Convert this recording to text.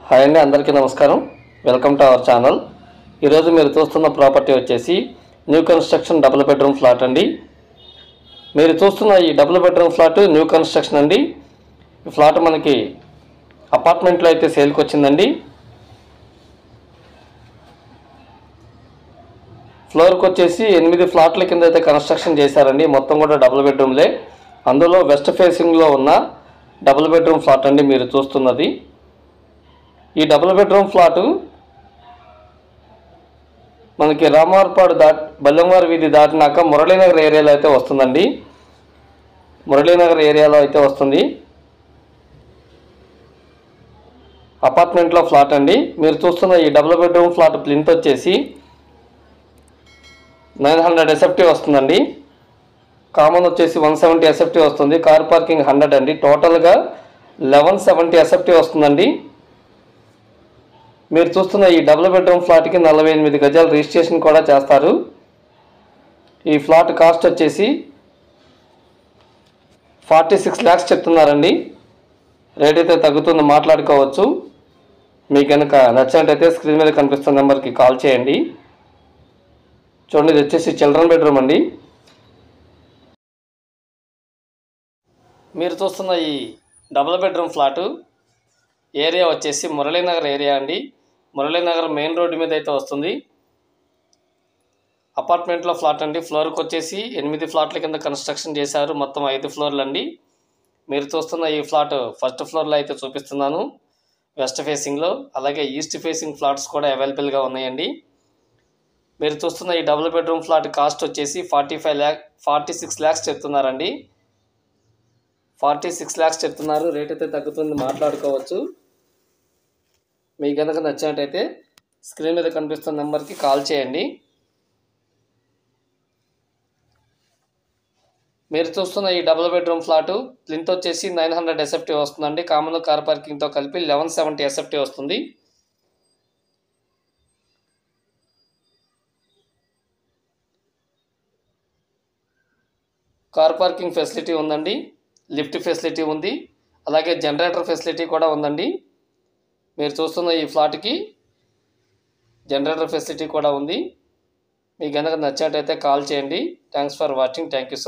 Hi అండి, అందరికీ నమస్కారం. Welcome to our channel. ఈరోజు మీరు చూస్తున్న ప్రాపర్టీ వచ్చేసి new construction double bedroom flat అండి. మీరు చూస్తున్న ఈ double bedroom flat new construction అండి. ఈ ఫ్లాట్ మనకి అపార్ట్మెంట్లో అయితే సేల్కి వచ్చిందండి. ఫ్లోర్కి వచ్చేసి 8 ఫ్లాట్ల కింద అయితే కన్స్ట్రక్షన్ చేశారండి. మొత్తం కూడా డబుల్ బెడ్రూమ్లే. అందులో వెస్ట్ ఫేసింగ్లో ఉన్న డబుల్ బెడ్రూమ్ ఫ్లాట్ అండి మీరు చూస్తున్నది. ఈ డబుల్ బెడ్రూమ్ ఫ్లాటు మనకి రామవారపాడు బల్లెంవారి వీధి దాటినాక మురళీనగర్ ఏరియాలో అయితే వస్తుందండి. మురళీనగర్ ఏరియాలో అయితే వస్తుంది. అపార్ట్మెంట్లో ఫ్లాట్ అండి. మీరు చూస్తున్న ఈ డబుల్ బెడ్రూమ్ ఫ్లాట్ ప్లింత్ వచ్చేసి 900 SFT వస్తుందండి. కామన్ వచ్చేసి 170 SFT వస్తుంది. కార్ పార్కింగ్ 100 అండి. టోటల్గా 1170 SFT వస్తుందండి. మీరు చూస్తున్న ఈ డబుల్ బెడ్రూమ్ ఫ్లాట్కి 48 గజాల రిజిస్ట్రేషన్ కూడా చేస్తారు. ఈ ఫ్లాట్ కాస్ట్ వచ్చేసి 46 lakhs చెప్తున్నారండి. రేట్ అయితే తగ్గుతుంది, మాట్లాడుకోవచ్చు. మీకు కనుక నచ్చినట్టయితే స్క్రీన్ మీద కనిపిస్తున్న నెంబర్కి కాల్ చేయండి. చూడండి, ఇది వచ్చేసి చిల్డ్రన్ బెడ్రూమ్ అండి. మీరు చూస్తున్న ఈ డబుల్ బెడ్రూమ్ ఫ్లాటు ఏరియా వచ్చేసి మురళీనగర్ ఏరియా అండి. మురళీనగర్ మెయిన్ రోడ్డు మీద అయితే వస్తుంది. అపార్ట్మెంట్లో ఫ్లాట్ అండి. ఫ్లోర్కి వచ్చేసి 8 ఫ్లాట్ల కింద కన్స్ట్రక్షన్ చేశారు. మొత్తం 5 ఫ్లోర్లు అండి. మీరు చూస్తున్న ఈ ఫ్లాట్ ఫస్ట్ ఫ్లోర్లో అయితే చూపిస్తున్నాను, వెస్ట్ ఫేసింగ్లో. అలాగే ఈస్ట్ ఫేసింగ్ ఫ్లాట్స్ కూడా అవైలబుల్గా ఉన్నాయండి. మీరు చూస్తున్న ఈ డబుల్ బెడ్రూమ్ ఫ్లాట్ కాస్ట్ వచ్చేసి 46 lakhs చెప్తున్నారండి. 46 lakhs చెప్తున్నారు. రేట్ అయితే తగ్గుతుంది, మాట్లాడుకోవచ్చు. మీకు కనుక నచ్చినట్టయితే స్క్రీన్ మీద కనిపిస్తున్న నెంబర్కి కాల్ చేయండి. మీరు చూస్తున్న ఈ డబుల్ బెడ్రూమ్ ఫ్లాటు ప్లింత్ వచ్చేసి 900 SFT వస్తుందండి. కామన్ కార్ పార్కింగ్తో కలిపి 1170 SFT వస్తుంది. కార్ పార్కింగ్ ఫెసిలిటీ ఉందండి, లిఫ్ట్ ఫెసిలిటీ ఉంది, అలాగే జనరేటర్ ఫెసిలిటీ కూడా ఉందండి. మీరు చూస్తున్న ఈ ఫ్లాట్కి జనరేటర్ ఫెసిలిటీ కూడా ఉంది. మీకు కనుక నచ్చినట్టయితే కాల్ చేయండి. Thanks for watching. Thank you so much.